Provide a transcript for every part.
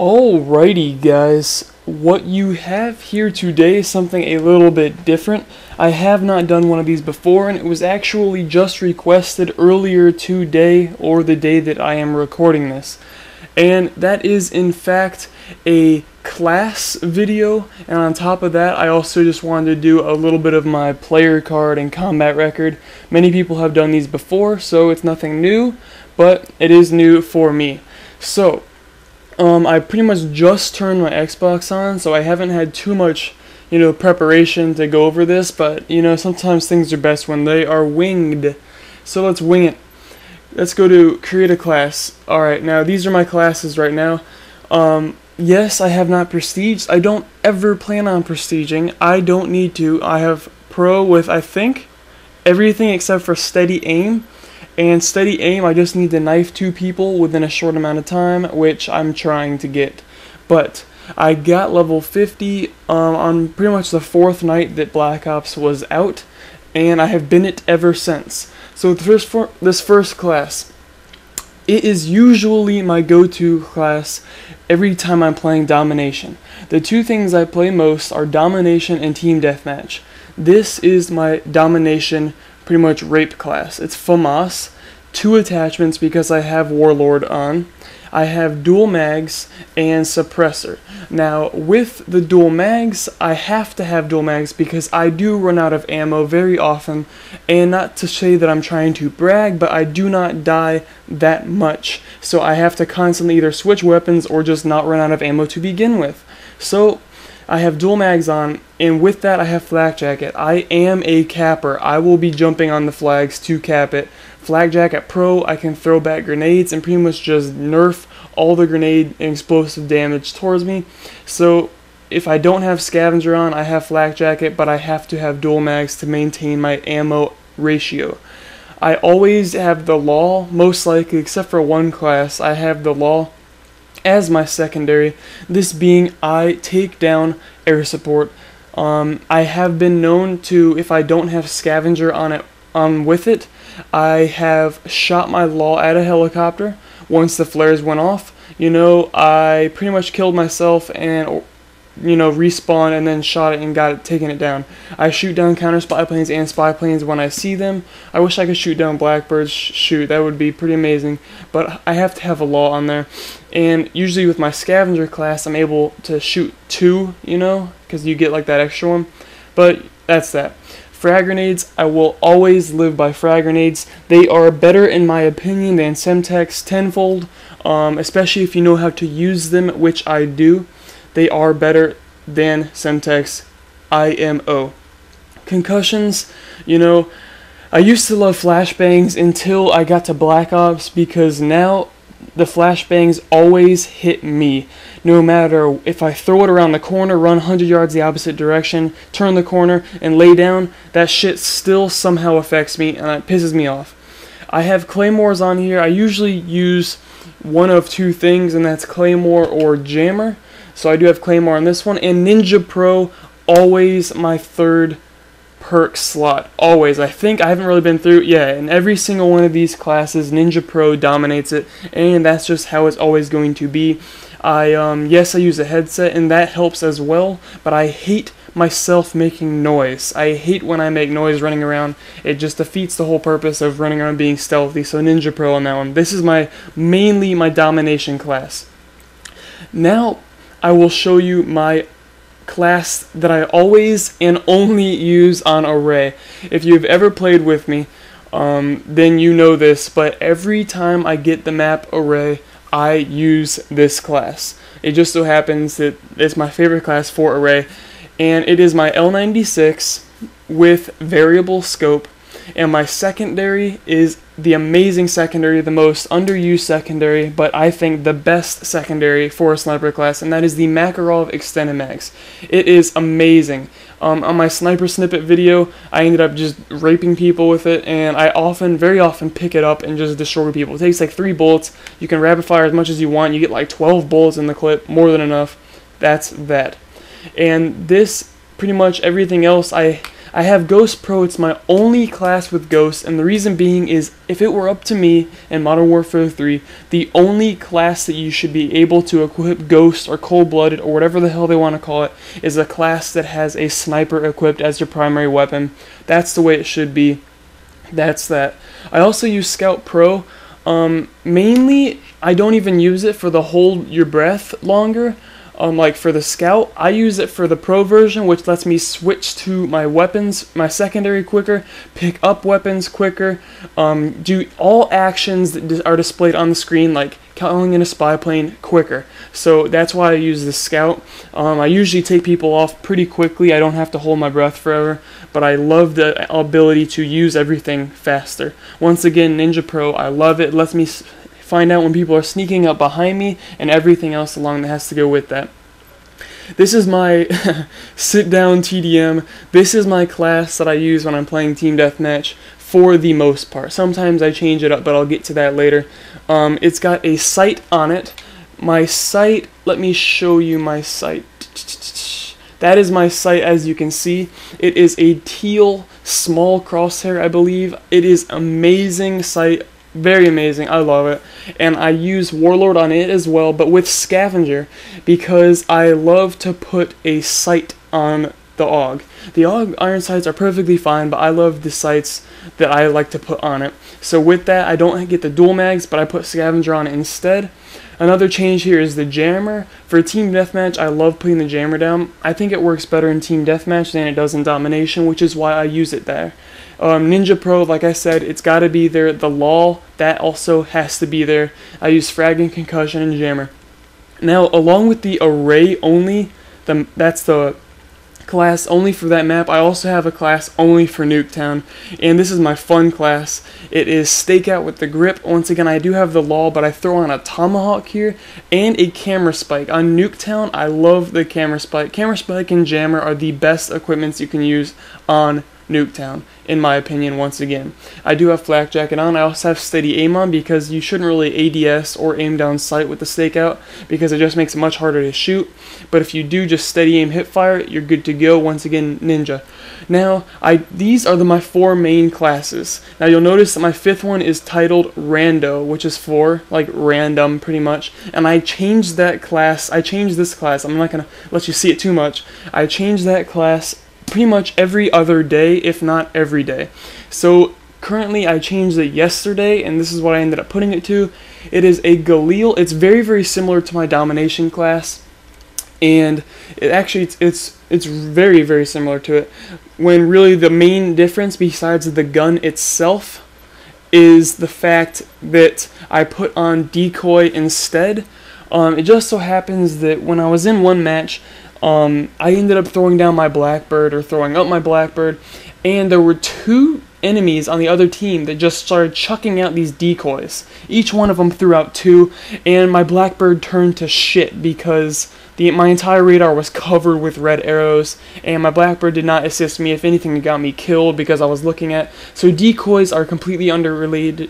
Alrighty guys, what you have here today is something a little bit different. I have not done one of these before, and it was actually just requested earlier today, or the day that I am recording this. And that is in fact a class video, and on top of that I also just wanted to do a little bit of my player card and combat record. Many people have done these before, so it's nothing new, but it is new for me. So I pretty much just turned my Xbox on, so I haven't had too much, preparation to go over this, but, sometimes things are best when they are winged. So let's wing it. Let's go to create a class. Alright, now these are my classes right now. Yes, I have not prestiged. I don't ever plan on prestiging. I don't need to. I have pro with, I think, everything except for steady aim. And steady aim, I just need to knife 2 people within a short amount of time, which I'm trying to get. But I got level 50 on pretty much the 4th night that Black Ops was out, and I have been it ever since. So this first class, it is usually my go-to class every time I'm playing Domination. The 2 things I play most are Domination and Team Deathmatch. This is my Domination pretty much rape class. It's Famas, 2 attachments because I have Warlord on. I have dual mags and suppressor. Now with the dual mags, I have to have dual mags because I do run out of ammo very often, and not to say that I'm trying to brag, but I do not die that much, so I have to constantly either switch weapons or just not run out of ammo to begin with. So I have dual mags on, and with that I have flak jacket. I am a capper. I will be jumping on the flags to cap it. Flak jacket pro, I can throw back grenades and pretty much just nerf all the grenade and explosive damage towards me. So if I don't have scavenger on, I have flak jacket, but I have to have dual mags to maintain my ammo ratio. I always have the law, most likely, except for one class, I have the law as my secondary, this being I take down air support. I have been known to, if I don't have scavenger on it with it, I have shot my law at a helicopter once the flares went off. I pretty much killed myself and respawned and then shot it and got it, taken it down. I shoot down counter spy planes and spy planes when I see them. I wish I could shoot down blackbirds. Shoot, that would be pretty amazing, but I have to have a law on there. And usually with my scavenger class I'm able to shoot 2, because you get like that extra one. But that's that. Frag grenades, I will always live by frag grenades. They are better in my opinion than Semtex tenfold, especially if you know how to use them, which I do. They are better than Semtex IMO. Concussions, I used to love flashbangs until I got to Black Ops, because now the flashbangs always hit me. No matter if I throw it around the corner, run 100 yards the opposite direction, turn the corner, and lay down, that shit still somehow affects me, and it pisses me off. I have claymores on here. I usually use one of 2 things, and that's claymore or jammer. So I do have claymore on this one, and Ninja Pro, always my 3rd perk slot. Always. I think I haven't really been through, in every single one of these classes, Ninja Pro dominates it, and that's just how it's always going to be. Yes, I use a headset, and that helps as well, but I hate myself making noise. I hate when I make noise running around. It just defeats the whole purpose of running around being stealthy, so Ninja Pro on that one. This is mainly my Domination class. Now, I will show you my class that I always and only use on Array. If you've ever played with me, then you know this, but every time I get the map Array, I use this class. It just so happens that it's my favorite class for Array, and it is my L96 with variable scope, and my secondary is the amazing secondary, the most underused secondary, but I think the best secondary for a sniper class, and that is the Makarov Extended Mags. It is amazing. On my sniper snippet video, I ended up just raping people with it, and I very often pick it up and just destroy people. It takes like 3 bullets. You can rapid fire as much as you want. You get like 12 bullets in the clip, more than enough. That's that. And this, pretty much everything else, I I have Ghost Pro. It's my only class with Ghost, and the reason being is if it were up to me in Modern Warfare 3, the only class that you should be able to equip Ghost or Cold-Blooded or whatever the hell they want to call it is a class that has a sniper equipped as your primary weapon. That's the way it should be. That's that. I also use Scout Pro. Mainly, I don't even use it for the hold your breath longer. Like for the Scout, I use it for the Pro version, which lets me switch to my weapons, my secondary quicker, pick up weapons quicker, do all actions that are displayed on the screen, like calling in a spy plane, quicker. So that's why I use the Scout. I usually take people off pretty quickly. I don't have to hold my breath forever, but I love the ability to use everything faster. Once again, Ninja Pro, I love it. It lets me find out when people are sneaking up behind me and everything else along that has to go with that. This is my sit down TDM. This is my class that I use when I'm playing Team Deathmatch for the most part. Sometimes I change it up, but I'll get to that later. It's got a sight on it. My sight, let me show you my sight. That is my sight, as you can see. It is a teal small crosshair, I believe. It is amazing sight. Very amazing. I love it. And I use Warlord on it as well, but with Scavenger, because I love to put a sight on the AUG. The AUG iron sights are perfectly fine, but I love the sights that I like to put on it. So with that, I don't get the dual mags, but I put Scavenger on it instead. Another change here is the jammer. For Team Deathmatch, I love putting the jammer down. I think it works better in Team Deathmatch than it does in Domination, which is why I use it there. Ninja Pro, like I said, it's got to be there. The LOL, that also has to be there. I use Frag and Concussion and Jammer. Now, along with the array only, that's the class only for that map, I also have a class only for Nuketown, and this is my fun class. It is Stakeout with the grip. Once again, I do have the LOL, but I throw on a Tomahawk here and a Camera Spike. On Nuketown, I love the Camera Spike. Camera Spike and Jammer are the best equipments you can use on Nuketown, in my opinion. Once again, I do have Flak Jacket on. I also have Steady Aim on, because you shouldn't really ADS or aim down sight with the Stakeout, because it just makes it much harder to shoot. But if you do just steady aim hip fire, you're good to go. Once again, Ninja. Now, these are my 4 main classes. Now you'll notice that my 5th one is titled Rando, which is for like random pretty much, and I changed that class. I changed this class. I'm not gonna let you see it too much. I changed that class pretty much every other day, if not every day. So currently I changed it yesterday, and this is what I ended up putting it to. It is a Galil. It's very, very similar to my Domination class, and it's very, very similar to it, when really the main difference besides the gun itself is the fact that I put on decoy instead. It just so happens that when I was in one match, I ended up throwing down my Blackbird, or throwing up my Blackbird, and there were 2 enemies on the other team that just started chucking out these decoys. Each one of them threw out 2, and my Blackbird turned to shit because my entire radar was covered with red arrows, and my Blackbird did not assist me. If anything, it got me killed because I was looking at. So decoys are completely underrated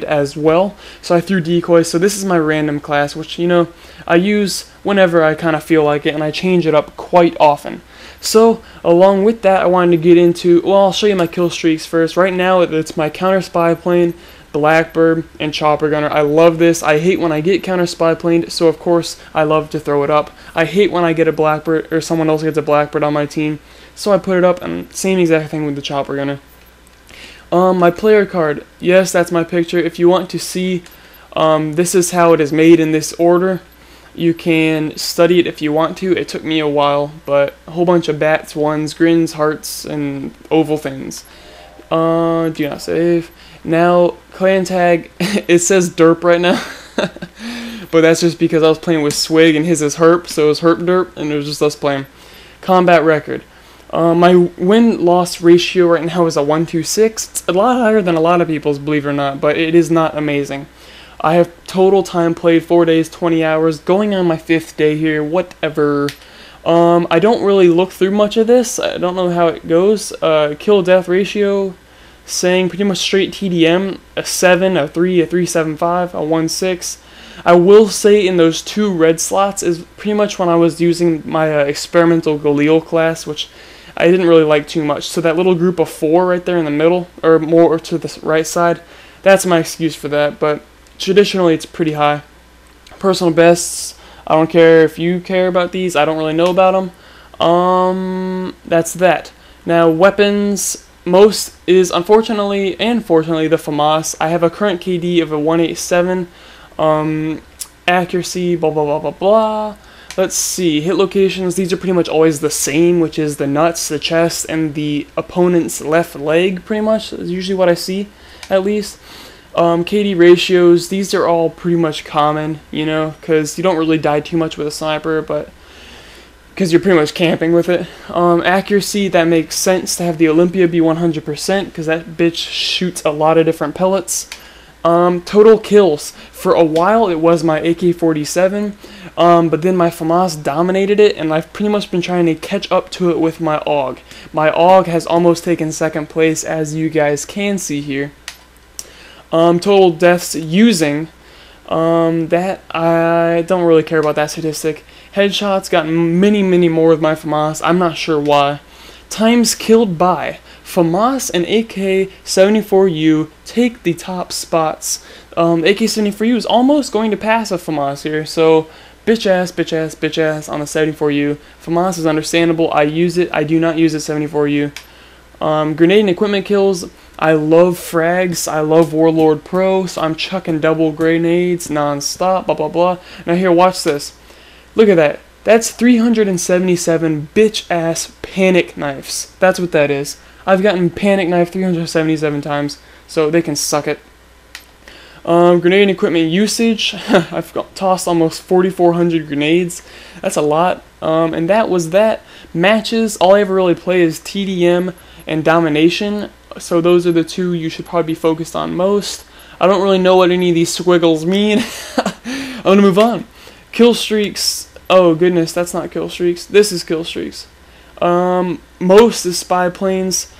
as well. So I threw decoys. So this is my random class, which, you know, I use whenever I kind of feel like it, and I change it up quite often. So, along with that, I wanted to get into, well, I'll show you my kill streaks first. Right now, it's my counter spy plane, Blackbird, and Chopper Gunner. I love this. I hate when I get counter spy planed, so of course, I love to throw it up. I hate when I get a Blackbird, or someone else gets a Blackbird on my team, so I put it up, and same exact thing with the Chopper Gunner. My player card, yes, that's my picture. If you want to see, this is how it is made in this order. You can study it if you want to. It took me a while, but a whole bunch of bats, ones, grins, hearts, and oval things. Do not save. Now, clan tag, it says derp right now, but that's just because I was playing with Swig and his is herp, so it was herp derp, and it was just us playing. Combat record. My win-loss ratio right now is a 126. It's a lot higher than a lot of people's, believe it or not, but it is not amazing. I have total time played 4 days, 20 hours, going on my 5th day here, whatever. I don't really look through much of this. I don't know how it goes. Kill-death ratio, saying pretty much straight TDM, a 7, a 3, a 3.75, a 1.6. I will say in those 2 red slots is pretty much when I was using my experimental Galil class, which I didn't really like too much. So that little group of 4 right there in the middle, or more to the right side, that's my excuse for that. But traditionally, it's pretty high. Personal bests, I don't care if you care about these. I don't really know about them. That's that. Now, weapons, most is unfortunately and fortunately the Famas. I have a current KD of a 187. Accuracy, blah blah blah blah blah. Let's see, hit locations, these are pretty much always the same, which is the nuts, the chest, and the opponent's left leg, pretty much. That's usually what I see, at least. KD ratios, these are all pretty much common, you know, because you don't really die too much with a sniper, but because you're pretty much camping with it. Accuracy, that makes sense to have the Olympia be 100%, because that bitch shoots a lot of different pellets. Total kills. For a while, it was my AK-47, but then my Famas dominated it, and I've pretty much been trying to catch up to it with my AUG. My AUG has almost taken second place, as you guys can see here. Total deaths using, that, I don't really care about that statistic. Headshots got many more with my Famas, I'm not sure why. Times killed by. Famas and AK-74U take the top spots. AK-74U is almost going to pass a Famas here, so bitch ass on the 74U. Famas is understandable, I use it, I do not use the 74U. Grenade and equipment kills, I love frags, I love Warlord Pro, so I'm chucking double grenades non-stop, blah blah blah. Now here, watch this. Look at that. That's 377 bitch-ass panic knives. That's what that is. I've gotten panic knife 377 times, so they can suck it. Grenade and equipment usage. I've tossed almost 4,400 grenades. That's a lot. And that was that. Matches, all I ever really play is TDM and Domination, so those are the two you should probably be focused on most. I don't really know what any of these squiggles mean. I'm gonna move on. Killstreaks. Oh goodness, that's not Killstreaks. This is Killstreaks. Most is spy planes.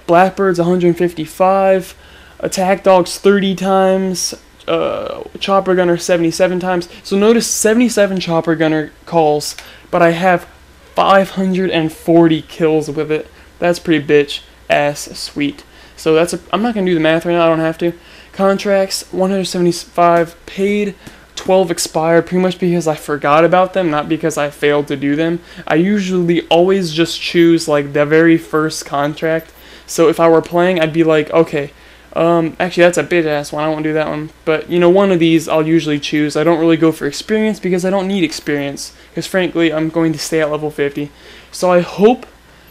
Blackbirds 155. Attack dogs 30 times. Chopper gunner 77 times. So notice 77 chopper gunner calls, but I have 540 kills with it. That's pretty bitch ass sweet. So that's I'm not gonna do the math right now. I don't have to. Contracts 175 paid. 12 expired, pretty much because I forgot about them, not because I failed to do them. I usually always just choose like the very first contract. So if I were playing, I'd be like, okay, actually that's a bitch ass one, I won't do that one. But you know, one of these I'll usually choose. I don't really go for experience because I don't need experience, because frankly I'm going to stay at level 50. So I hope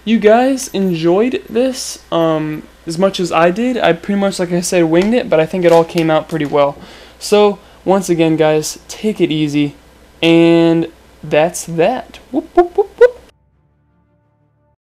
you guys enjoyed this as much as I did. I pretty much, like I said, winged it, but I think it all came out pretty well. So once again, guys, take it easy, and that's that. Whoop, whoop, whoop, whoop.